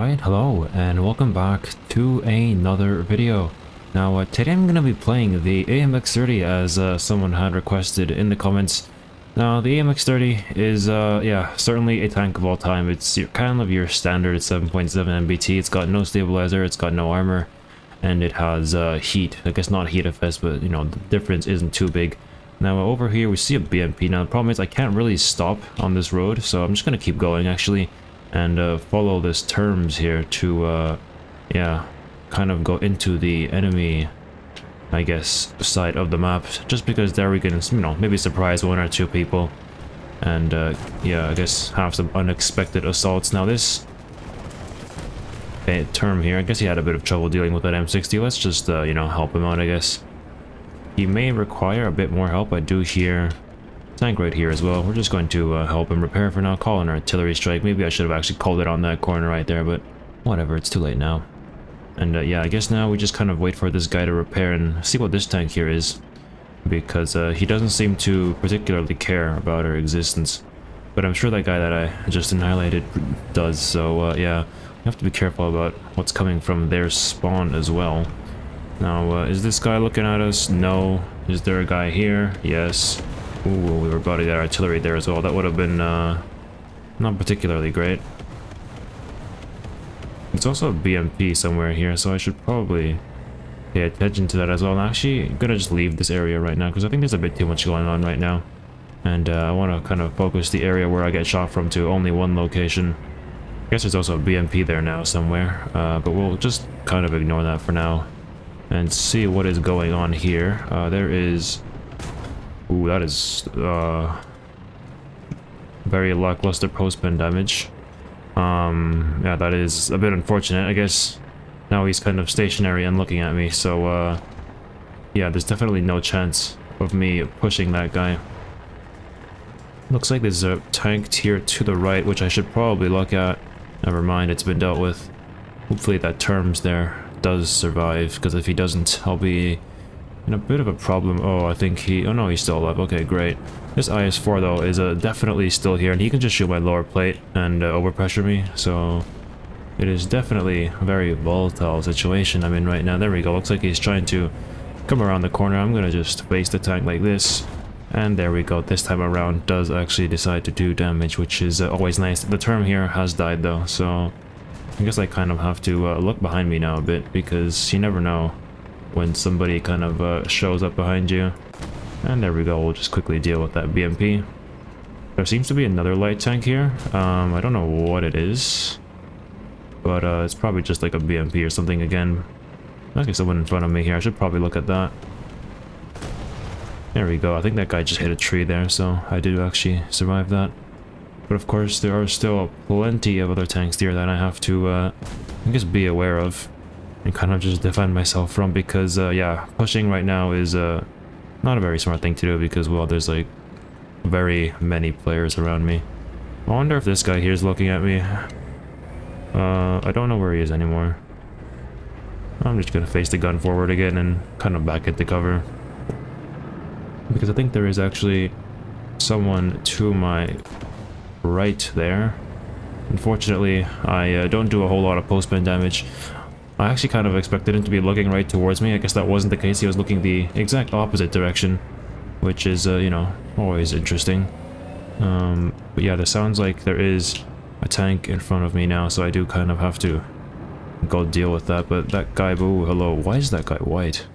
Alright, hello and welcome back to another video. Now today I'm going to be playing the AMX-30 as someone had requested in the comments. Now the AMX-30 is yeah, certainly a tank of all time. It's kind of your standard 7.7 MBT. It's got no stabilizer, it's got no armor, and it has heat. I guess not heat effects, but you know, the difference isn't too big. Now over here we see a BMP. Now the problem is I can't really stop on this road, so I'm just going to keep going actually. And follow this terms here to, yeah, kind of go into the enemy, I guess, side of the map. Just because there we can, you know, maybe surprise one or two people. And, yeah, I guess have some unexpected assaults. Now this term here, I guess he had a bit of trouble dealing with that M60. Let's just, you know, help him out, I guess. He may require a bit more help. I do hear tank right here as well. We're just going to help him repair for now. Call an artillery strike. Maybe I should have actually called it on that corner right there, but whatever, it's too late now. And yeah, I guess now we just kind of wait for this guy to repair and see what this tank here is, because he doesn't seem to particularly care about our existence. But I'm sure that guy that I just annihilated does, so yeah, we have to be careful about what's coming from their spawn as well. Now, is this guy looking at us? No. Is there a guy here? Yes. Ooh, we were about to get artillery there as well. That would have been not particularly great. It's also a BMP somewhere here, so I should probably pay attention to that as well. And actually, I'm gonna just leave this area right now because I think there's a bit too much going on right now. And I want to kind of focus the area where I get shot from to only one location. I guess there's also a BMP there now somewhere, but we'll just kind of ignore that for now and see what is going on here. There is... Ooh, that is very lackluster postpen damage. Yeah, that is a bit unfortunate. I guess now he's kind of stationary and looking at me, so yeah, there's definitely no chance of me pushing that guy. Looks like there's a tank here to the right, which I should probably look at. Never mind, it's been dealt with. Hopefully that terms there does survive, because if he doesn't, I'll be in a bit of a problem. Oh, I think he... Oh no, he's still alive. Okay, great. This IS-4 though is definitely still here, and he can just shoot my lower plate and overpressure me, so it is definitely a very volatile situation I'm in right now. There we go. Looks like he's trying to come around the corner. I'm gonna just face the tank like this, and there we go. This time around does actually decide to do damage, which is always nice. The term here has died though, so I guess I kind of have to look behind me now a bit, because you never know when somebody kind of shows up behind you. And there we go, we'll just quickly deal with that BMP. There seems to be another light tank here. I don't know what it is, but it's probably just like a BMP or something again. There's someone in front of me here, I should probably look at that. There we go, I think that guy just hit a tree there, so I did actually survive that. But of course, there are still plenty of other tanks here that I have to, I guess, be aware of and kind of just defend myself from, because yeah, pushing right now is not a very smart thing to do, because, well, there's like very many players around me. I wonder if this guy here is looking at me. I don't know where he is anymore. I'm just gonna face the gun forward again and kind of back into cover, because I think there is actually someone to my right there. Unfortunately, I don't do a whole lot of postpen damage. I actually kind of expected him to be looking right towards me. I guess that wasn't the case. He was looking the exact opposite direction, which is, you know, always interesting. But yeah, there sounds like there is a tank in front of me now, so I do kind of have to go deal with that. But that guy, boo, hello, why is that guy white?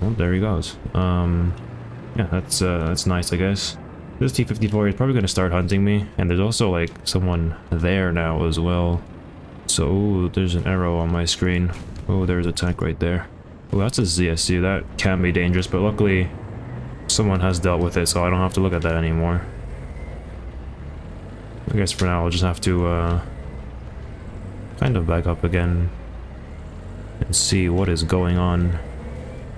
Well, there he goes. Yeah, that's nice, I guess. This T-54 is probably going to start hunting me, and there's also, like, someone there now as well. So, ooh, there's an arrow on my screen. Oh, there's a tank right there. Oh, that's a ZSU. That can be dangerous, but luckily someone has dealt with it, so I don't have to look at that anymore. I guess for now I'll just have to kind of back up again and see what is going on.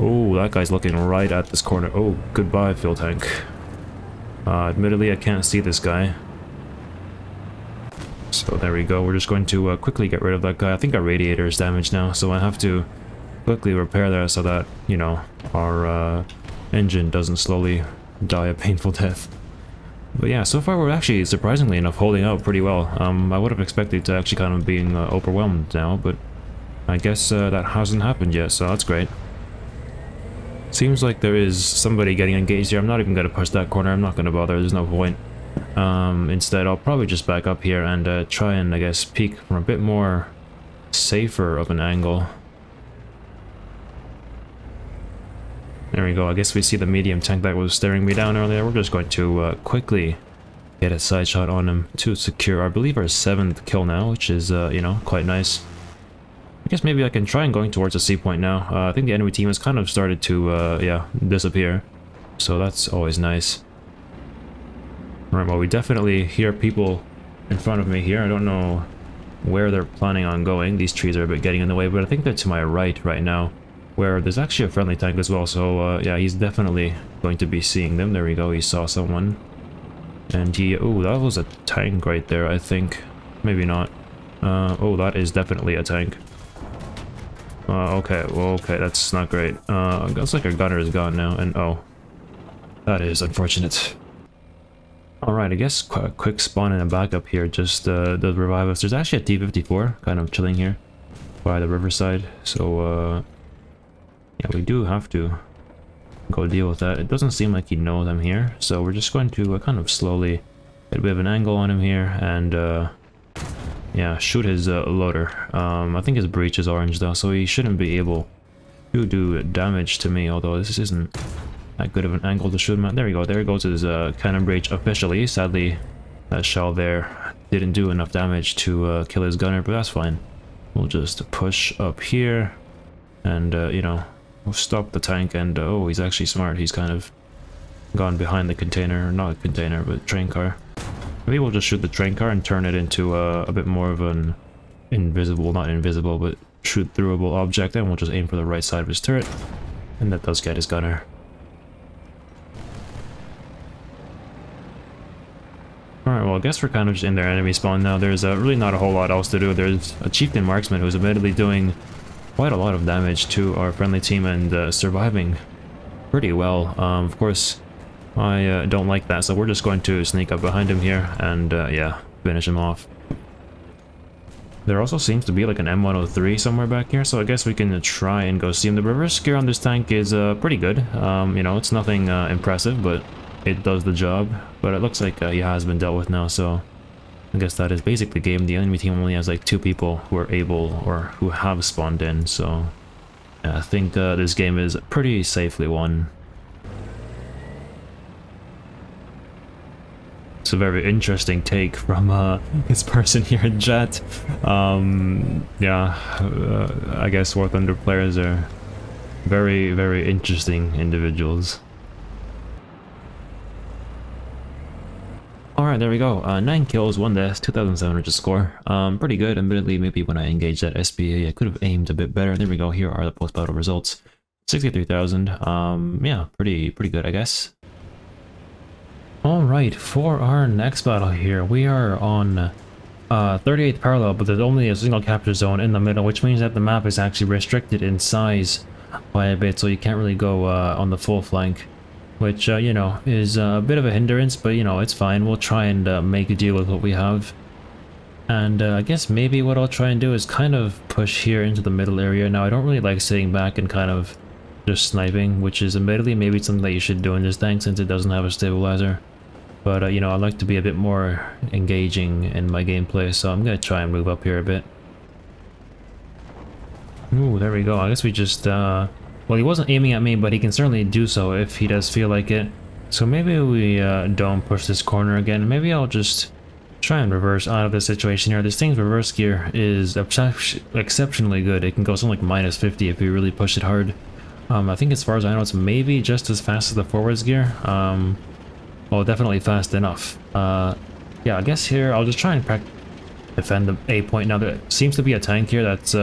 Oh, that guy's looking right at this corner. Oh, goodbye, fuel tank. Admittedly, I can't see this guy. So there we go, we're just going to quickly get rid of that guy. I think our radiator is damaged now, so I have to quickly repair that so that, you know, our engine doesn't slowly die a painful death. But yeah, so far we're actually, surprisingly enough, holding out pretty well. I would have expected to actually kind of being overwhelmed now, but I guess that hasn't happened yet, so that's great. Seems like there is somebody getting engaged here. I'm not even going to push that corner. I'm not going to bother. There's no point. Instead, I'll probably just back up here and try and, I guess, peek from a bit more safer of an angle. There we go. I guess we see the medium tank that was staring me down earlier. We're just going to quickly get a side shot on him to secure, I believe, our 7th kill now, which is, you know, quite nice. I guess maybe I can try and going towards a C point now. I think the enemy team has kind of started to, yeah, disappear. So that's always nice. Alright, well, we definitely hear people in front of me here. I don't know where they're planning on going. These trees are a bit getting in the way, but I think they're to my right right now, where there's actually a friendly tank as well. So, yeah, he's definitely going to be seeing them. There we go, he saw someone. And he... oh, that was a tank right there, I think. Maybe not. Oh, that is definitely a tank. Okay, well, okay, that's not great. Looks like our gunner is gone now, and oh. That is unfortunate. Alright, I guess quick spawn and a backup here just does revive us. There's actually a T-54 kind of chilling here by the riverside, so yeah, we do have to go deal with that. It doesn't seem like he knows I'm here, so we're just going to kind of slowly get a bit of an angle on him here and yeah, shoot his loader. I think his breach is orange though, so he shouldn't be able to do damage to me, although this isn't that good of an angle to shoot him at. There we go, there goes his cannon breach officially. Sadly, that shell there didn't do enough damage to kill his gunner, but that's fine. We'll just push up here and, you know, we'll stop the tank and, oh, he's actually smart. He's kind of gone behind the container, not a container, but train car. Maybe we'll just shoot the train car and turn it into a bit more of an invisible, not invisible, but shoot-throughable object, and we'll just aim for the right side of his turret. And that does get his gunner. Alright, well, I guess we're kind of just in their enemy spawn now. There's really not a whole lot else to do. There's a chieftain marksman who's admittedly doing quite a lot of damage to our friendly team and surviving pretty well. Of course, I don't like that, so we're just going to sneak up behind him here and, yeah, finish him off. There also seems to be like an M103 somewhere back here, so I guess we can try and go see him. The reverse gear on this tank is pretty good. You know, it's nothing impressive, but it does the job. But it looks like he has been dealt with now, so I guess that is basically game. The enemy team only has like 2 people who are able or who have spawned in, so yeah, I think this game is pretty safely won. It's a very interesting take from this person here in chat. Yeah, I guess warthunder players are very, very interesting individuals. Alright, there we go. 9 kills, 1 death, 2,700 score. Pretty good. Admittedly, maybe when I engaged that SPA, I could have aimed a bit better. There we go. Here are the post-battle results. 63,000. Yeah, pretty good, I guess. Alright, for our next battle here, we are on 38th parallel, but there's only a single capture zone in the middle, which means that the map is actually restricted in size by a bit, so you can't really go on the full flank. Which, you know, is a bit of a hindrance, but, you know, it's fine. We'll try and make a deal with what we have. And I guess maybe what I'll try and do is kind of push here into the middle area. Now, I don't really like sitting back and kind of just sniping, which is admittedly maybe something that you should do in this tank since it doesn't have a stabilizer. But, you know, I like to be a bit more engaging in my gameplay, so I'm going to try and move up here a bit. Ooh, there we go. I guess we just, well, he wasn't aiming at me, but he can certainly do so if he does feel like it. So maybe we don't push this corner again. Maybe I'll just try and reverse out of this situation here. This thing's reverse gear is exceptionally good. It can go something like -50 if you really push it hard. I think as far as I know, it's maybe just as fast as the forwards gear. Well, definitely fast enough. Yeah, I guess here I'll just try and defend the A point. Now, there seems to be a tank here that's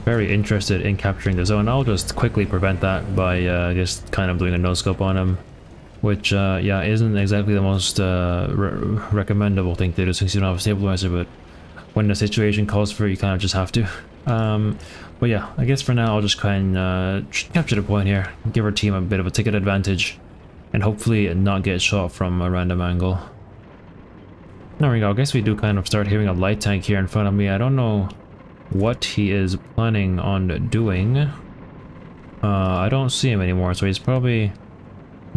very interested in capturing the zone. I'll just quickly prevent that by just kind of doing a no-scope on him, which, yeah, isn't exactly the most recommendable thing to do since you don't have a stabilizer, but when the situation calls for it, you kind of just have to. But yeah, I guess for now I'll just try and capture the point here, give our team a bit of a ticket advantage, and hopefully not get shot from a random angle. There we go. I guess we do kind of start hearing a light tank here in front of me. I don't know what he is planning on doing. I don't see him anymore, so he's probably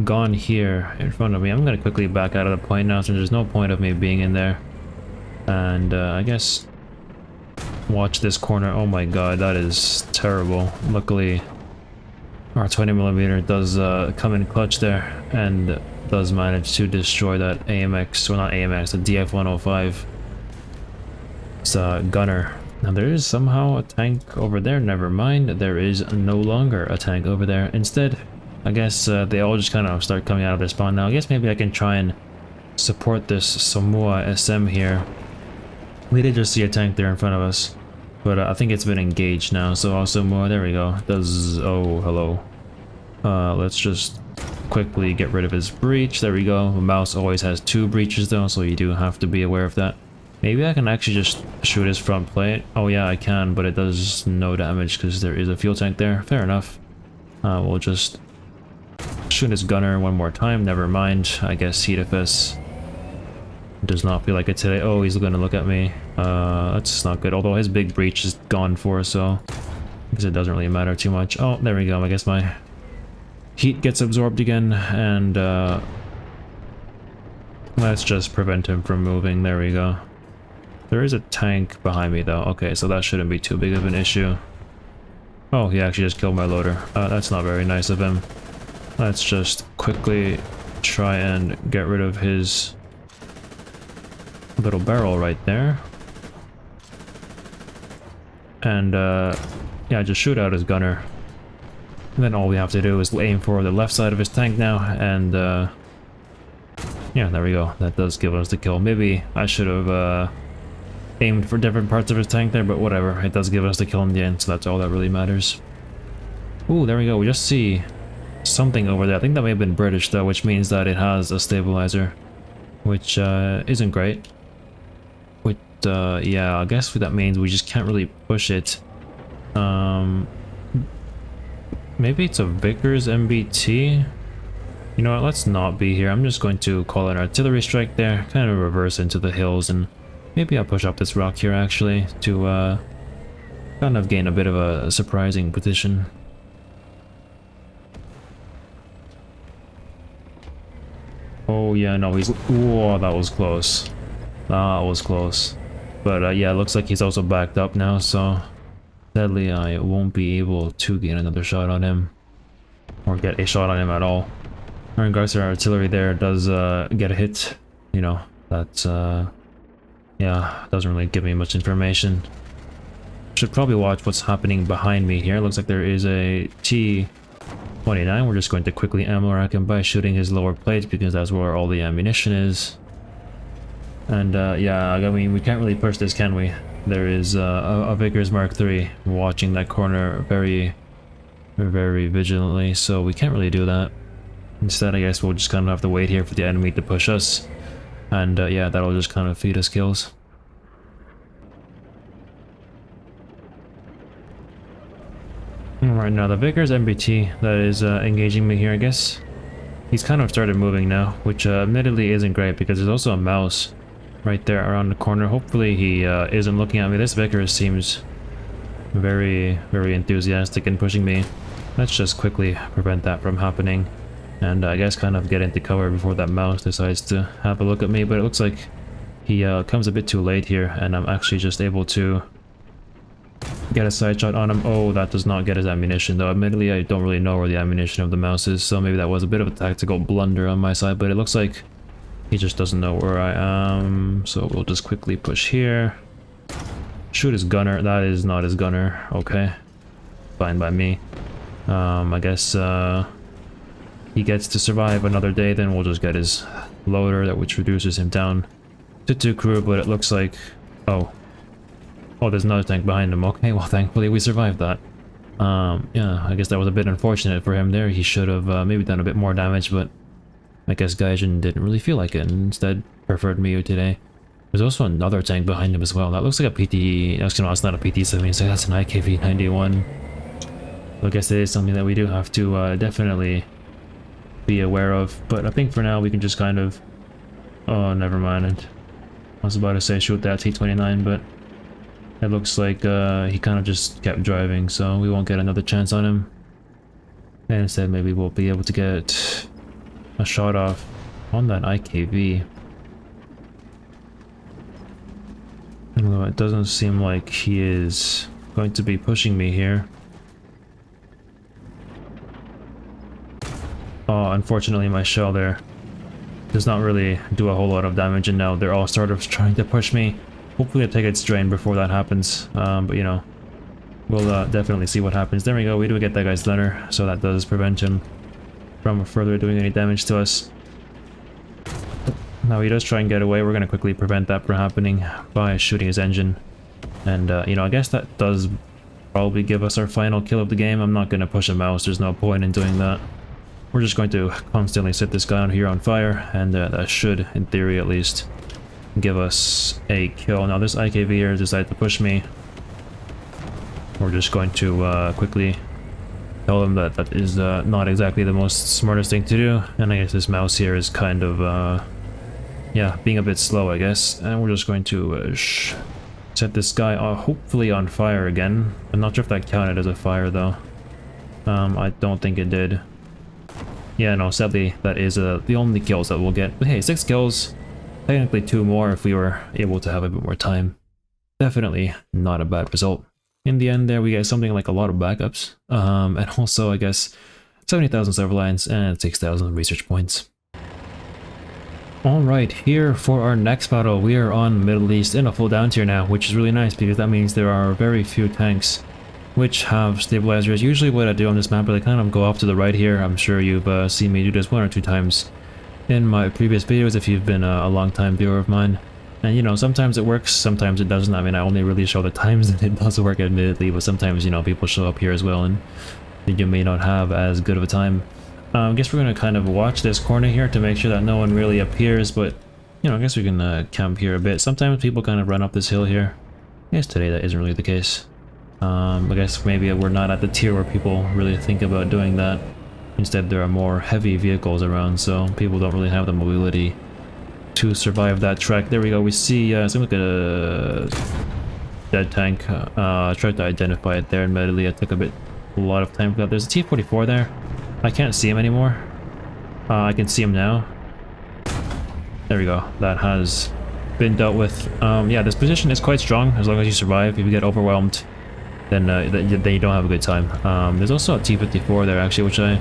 gone here in front of me. I'm gonna quickly back out of the point now, since there's no point of me being in there. And I guess watch this corner. Oh my god, that is terrible. Luckily our 20mm does come in clutch there and does manage to destroy that AMX, well not AMX, the DF-105. It's a gunner. Now there is somehow a tank over there. Never mind, there is no longer a tank over there. Instead, I guess they all just kind of start coming out of their spawn now. I guess maybe I can try and support this Samoa SM here. We did just see a tank there in front of us, but I think it's been engaged now. So also more, there we go. Does, oh, hello. Let's just quickly get rid of his breach. There we go. The mouse always has 2 breaches though, so you do have to be aware of that. Maybe I can actually just shoot his front plate. Oh yeah, I can, but it does no damage because there is a fuel tank there. Fair enough. We'll just shoot his gunner one more time. Never mind. I guess Heatfs does not feel like it today. Oh, he's gonna look at me. That's not good. Although his big breach is gone for, so I guess it doesn't really matter too much. Oh, there we go. I guess my heat gets absorbed again, and let's just prevent him from moving. There we go. There is a tank behind me though. Okay, so that shouldn't be too big of an issue. Oh, he actually just killed my loader. That's not very nice of him. Let's just quickly try and get rid of his little barrel right there. And yeah, just shoot out his gunner. And then all we have to do is aim for the left side of his tank now, and yeah, there we go. That does give us the kill. Maybe I should have aimed for different parts of his tank there, but whatever. It does give us the kill in the end, so that's all that really matters. Ooh, there we go. We just see something over there. I think that may have been British though, which means that it has a stabilizer, which isn't great. Which, yeah, I guess what that means we just can't really push it. Maybe it's a Vickers MBT? You know what, let's not be here. I'm just going to call an artillery strike there, kind of reverse into the hills, and maybe I'll push up this rock here actually to kind of gain a bit of a surprising position. Oh yeah, no, he's... Whoa, that was close. That was close. But yeah, it looks like he's also backed up now, so sadly I won't be able to get another shot on him. Or get a shot on him at all. In regards to our artillery there, does get a hit. You know, that's... yeah, doesn't really give me much information. Should probably watch what's happening behind me here. Looks like there is a T-29. We're just going to quickly ammo rack him by shooting his lower plate because that's where all the ammunition is. And yeah, I mean, we can't really push this, can we? There is a Vickers Mark III watching that corner very, very vigilantly, so we can't really do that. Instead, I guess we'll just kind of have to wait here for the enemy to push us. And yeah, that'll just kind of feed us kills. Alright, now the Vickers MBT that is engaging me here, I guess he's kind of started moving now, which admittedly isn't great because there's also a mouse right there around the corner. Hopefully he isn't looking at me. This Vickers seems very, very enthusiastic in pushing me. Let's just quickly prevent that from happening. And I guess kind of get into cover before that mouse decides to have a look at me, but it looks like he comes a bit too late here, and I'm actually just able to get a side shot on him. Oh, that does not get his ammunition, though. Admittedly, I don't really know where the ammunition of the mouse is, so maybe that was a bit of a tactical blunder on my side, but it looks like he just doesn't know where I am, so we'll just quickly push here. Shoot his gunner. That is not his gunner. Okay. Fine by me. I guess, he gets to survive another day, then we'll just get his loader, that which reduces him down to 2 crew, but it looks like... Oh, there's another tank behind him. Okay, well thankfully we survived that. Yeah, I guess that was a bit unfortunate for him there. He should have maybe done a bit more damage, but I guess Gaijin didn't really feel like it and instead preferred Miyu today. There's also another tank behind him as well. That looks like a PT... Actually, no, it's not a PT-76, that's an IKV-91. So I guess it is something that we do have to definitely be aware of. But I think for now we can just kind of... Oh, never mind. I was about to say shoot that T-29, but it looks like he kind of just kept driving, so we won't get another chance on him. And instead maybe we'll be able to get a shot off on that IKV. Although it doesn't seem like he is going to be pushing me here. Oh, unfortunately my shell there does not really do a whole lot of damage, and now they're all sort of trying to push me. Hopefully I take its drain before that happens, but you know, we'll definitely see what happens. There we go, we do get that guy's letter, so that does prevent him from further doing any damage to us. Now he does try and get away. We're going to quickly prevent that from happening by shooting his engine. And, you know, I guess that does probably give us our final kill of the game. I'm not going to push a mouse, there's no point in doing that. We're just going to constantly set this guy on here on fire, and that should, in theory at least, give us a kill. Now this IKV here decided to push me. We're just going to quickly tell them that that is not exactly the most smartest thing to do, and I guess this mouse here is kind of yeah, being a bit slow, I guess. And we're just going to set this guy hopefully on fire again. I'm not sure if that counted as a fire though. I don't think it did. Yeah, no, sadly that is the only kills that we'll get. But hey, 6 kills, technically 2 more if we were able to have a bit more time. Definitely not a bad result. In the end there we get something like a lot of backups, and also I guess 70,000 server lines and 6,000 research points. Alright, here for our next battle, we are on Middle East in a full down tier now, which is really nice because that means there are very few tanks which have stabilizers. Usually what I do on this map is I kind of go off to the right here. I'm sure you've seen me do this 1 or 2 times in my previous videos if you've been a long time viewer of mine. And you know, sometimes it works, sometimes it doesn't. I mean, I only really show the times that it does work, admittedly, but sometimes, you know, people show up here as well and you may not have as good of a time. I guess we're going to kind of watch this corner here to make sure that no one really appears, but, you know, I guess we can camp here a bit. Sometimes people kind of run up this hill here. I guess today that isn't really the case. I guess maybe we're not at the tier where people really think about doing that. Instead, there are more heavy vehicles around, so people don't really have the mobility to survive that trek. There we go, we see something like a dead tank. I tried to identify it there, admittedly. I took a lot of time for that. There's a T-44 there. I can't see him anymore. I can see him now. There we go. That has been dealt with. Yeah, this position is quite strong as long as you survive. If you get overwhelmed, then you don't have a good time. There's also a T-54 there actually, which I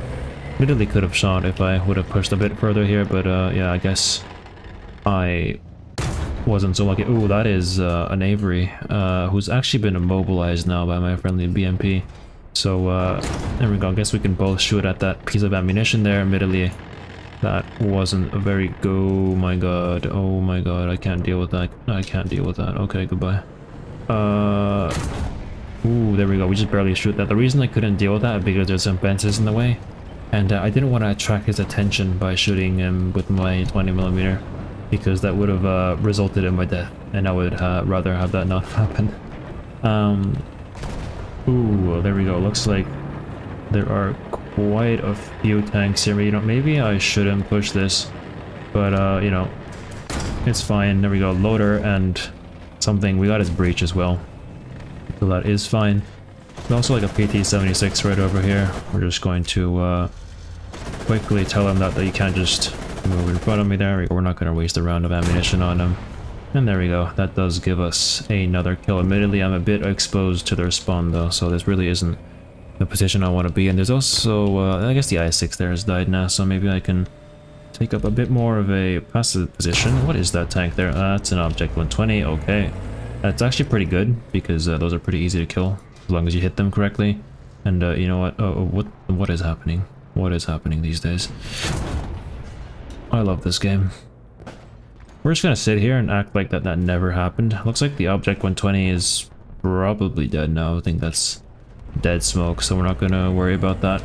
literally could have shot if I would have pushed a bit further here, but yeah, I guess I wasn't so lucky. Ooh, that is an Avery, who's actually been immobilized now by my friendly BMP. So, there we go. I guess we can both shoot at that piece of ammunition there. Admittedly, that wasn't a very good... Oh my god. Oh my god. I can't deal with that. I can't deal with that. Okay, goodbye. Ooh, there we go. We just barely shoot that. The reason I couldn't deal with that is because there's some fences in the way. And I didn't want to attract his attention by shooting him with my 20mm. Because that would have resulted in my death. And I would rather have that not happen. Ooh, there we go. Looks like there are quite a few tanks here. You know, maybe I shouldn't push this, but you know, it's fine. There we go. Loader and something. We got his breach as well, so that is fine. There's also like a PT-76 right over here. We're just going to quickly tell him that you can't just move in front of me. There we go. We're not going to waste a round of ammunition on him. And there we go, that does give us another kill. Admittedly, I'm a bit exposed to their spawn though, so this really isn't the position I want to be in. There's also, I guess the I-6 there has died now, so maybe I can take up a bit more of a passive position. What is that tank there? That's an Object 120, okay. That's actually pretty good, because those are pretty easy to kill, as long as you hit them correctly. And you know what? What is happening? What is happening these days? I love this game. We're just gonna sit here and act like that never happened. Looks like the Object 120 is probably dead now. I think that's dead smoke, so we're not gonna worry about that.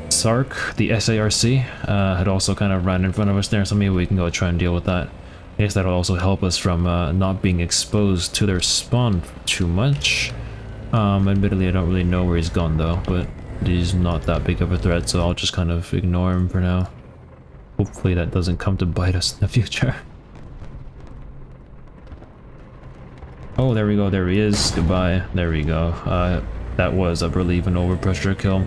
SARC, the SARC, had also kind of ran in front of us there, so maybe we can go try and deal with that. I guess that'll also help us from not being exposed to their spawn too much. Admittedly, I don't really know where he's gone though, but he's not that big of a threat, so I'll just kind of ignore him for now. Hopefully that doesn't come to bite us in the future. Oh, there we go, there he is. Goodbye. There we go. That was, I believe, an overpressure kill.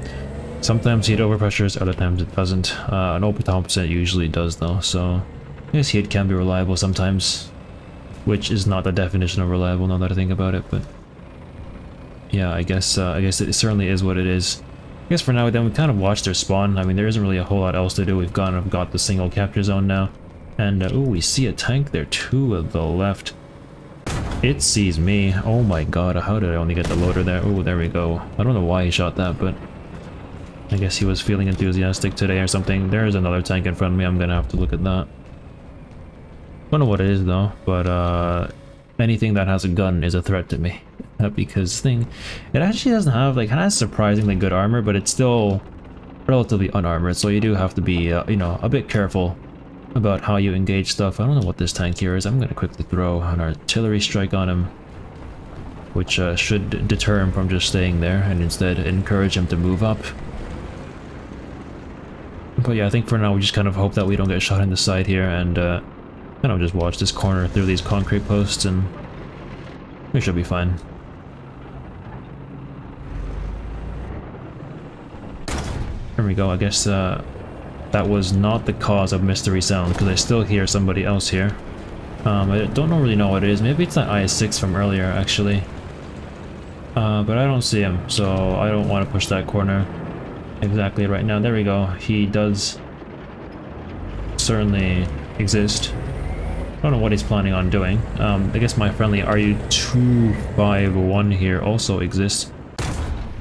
Sometimes heat overpressures, other times it doesn't. An open Thompson usually does though, so I guess heat can be reliable sometimes, which is not the definition of reliable now that I think about it, but yeah, I guess it certainly is what it is. I guess for now then we kind of watched their spawn. I mean, there isn't really a whole lot else to do. We've got the single capture zone now, and oh, we see a tank there to the left. It sees me. Oh my god, how did I only get the loader there? Oh, there we go. I don't know why he shot that, but I guess he was feeling enthusiastic today or something. There's another tank in front of me. I'm gonna have to look at that. Don't know what it is though, but anything that has a gun is a threat to me. Because it actually doesn't have, like, it has surprisingly good armor, but it's still relatively unarmored, so you do have to be, you know, a bit careful about how you engage stuff. I don't know what this tank here is. I'm gonna quickly throw an artillery strike on him, which should deter him from just staying there, and instead encourage him to move up. But yeah, I think for now we just kind of hope that we don't get shot in the side here, and kind of just watch this corner through these concrete posts, and we should be fine. There we go. I guess that was not the cause of mystery sound, because I still hear somebody else here. I don't really know what it is. Maybe it's that IS-6 from earlier, actually. But I don't see him, so I don't want to push that corner exactly right now. There we go. He does certainly exist. I don't know what he's planning on doing. I guess my friendly RU-251 here also exists.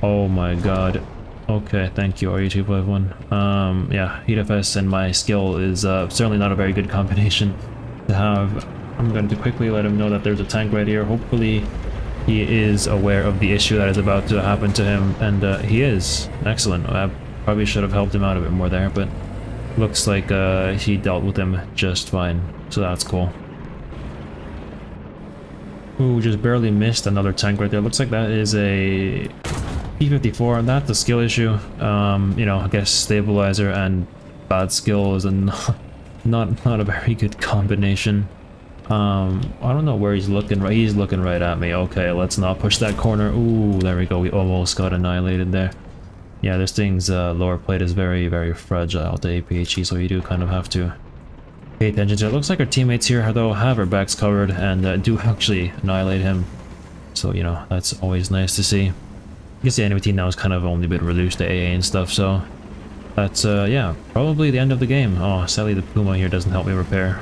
Oh my god. Okay, thank you, RU-251. Yeah, heat FS and my skill is certainly not a very good combination to have. I'm going to quickly let him know that there's a tank right here. Hopefully he is aware of the issue that is about to happen to him, and he is. Excellent. I probably should have helped him out a bit more there, but looks like he dealt with him just fine, so that's cool. Ooh, just barely missed another tank right there. Looks like that is a P-54, and that's a skill issue. You know, I guess stabilizer and bad skill is not a very good combination. I don't know where he's looking. Right, he's looking right at me. Okay, let's not push that corner. Ooh, there we go. We almost got annihilated there. Yeah, this thing's lower plate is very, very fragile to APHE, so you do kind of have to pay attention to it. Looks like our teammates here, though, have our backs covered and do actually annihilate him. So, you know, that's always nice to see. I guess the enemy team now has kind of only been reduced to AA and stuff, so that's, yeah, probably the end of the game. Oh, sadly the Puma here doesn't help me repair.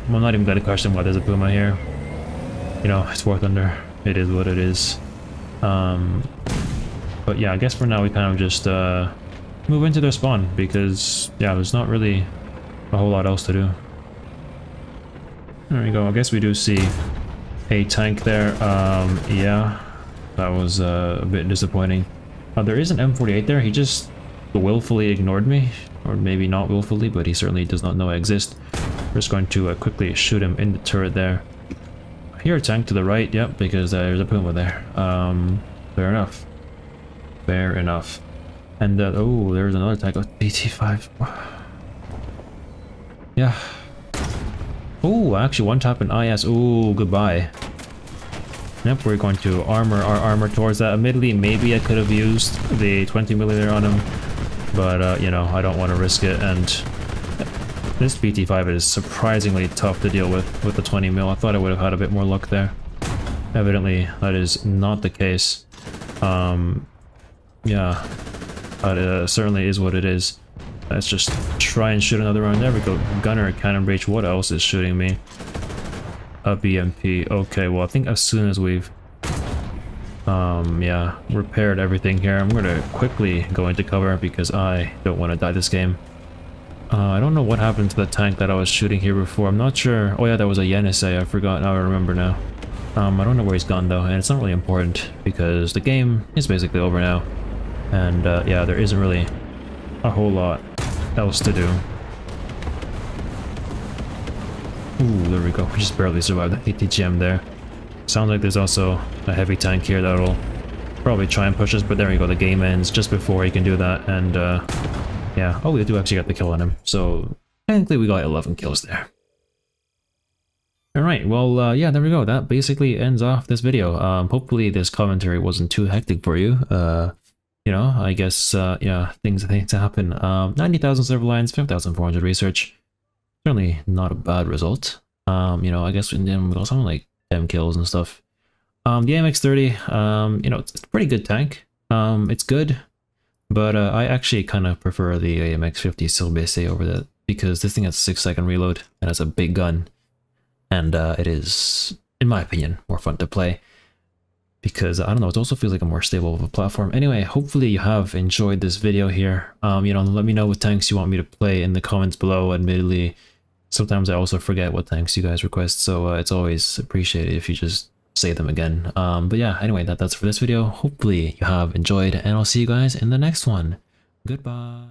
I'm not even going to question why there's a Puma here. You know, it's warthunder. It is what it is. But yeah, I guess for now we kind of just move into their spawn, because, yeah, there's not really a whole lot else to do. There we go. I guess we do see a tank there. Yeah. That was a bit disappointing. There is an M48 there. He just willfully ignored me. Or maybe not willfully, but he certainly does not know I exist. We're just going to quickly shoot him in the turret there. I hear a tank to the right, yep, because there's a Puma there. Fair enough. Fair enough. And, oh, there's another tank. Oh, BT5. Yeah. Oh, actually one tap in IS. Oh, goodbye. Yep, we're going to armor our armor towards that. Admittedly, maybe I could have used the 20mm on him, but you know, I don't want to risk it, and this BT5 is surprisingly tough to deal with the 20mm. I thought I would have had a bit more luck there. Evidently, that is not the case. Yeah, but it certainly is what it is. Let's just try and shoot another round. There we go. Gunner, cannon breach. What else is shooting me? A BMP. Okay, well, I think as soon as we've yeah, repaired everything here, I'm gonna quickly go into cover because I don't want to die this game. I don't know what happened to the tank that I was shooting here before. I'm not sure. Oh yeah, that was a Yenisei. I forgot. Now I remember now. I don't know where he's gone though, and it's not really important because the game is basically over now. And yeah, there isn't really a whole lot else to do. Ooh, there we go. We just barely survived the ATGM there. Sounds like there's also a heavy tank here that'll probably try and push us, but there you go, the game ends just before he can do that, and yeah, oh, we do actually get the kill on him, so technically we got 11 kills there. Alright, well, yeah, there we go. That basically ends off this video. Hopefully this commentary wasn't too hectic for you. You know, I guess, yeah, things happen. 90,000 server lines, 5,400 research. Certainly not a bad result. You know, I guess we got something like 10 kills and stuff. The AMX-30, you know, it's a pretty good tank. It's good, but I actually kind of prefer the AMX-50 Silbese over that, because this thing has a 6-second reload, and it's a big gun. And it is, in my opinion, more fun to play because, I don't know, it also feels like a more stable of a platform. Anyway, hopefully you have enjoyed this video here. You know, let me know what tanks you want me to play in the comments below. Admittedly, sometimes I also forget what tanks you guys request, so it's always appreciated if you just say them again. But yeah, anyway, that's for this video. Hopefully you have enjoyed, and I'll see you guys in the next one. Goodbye.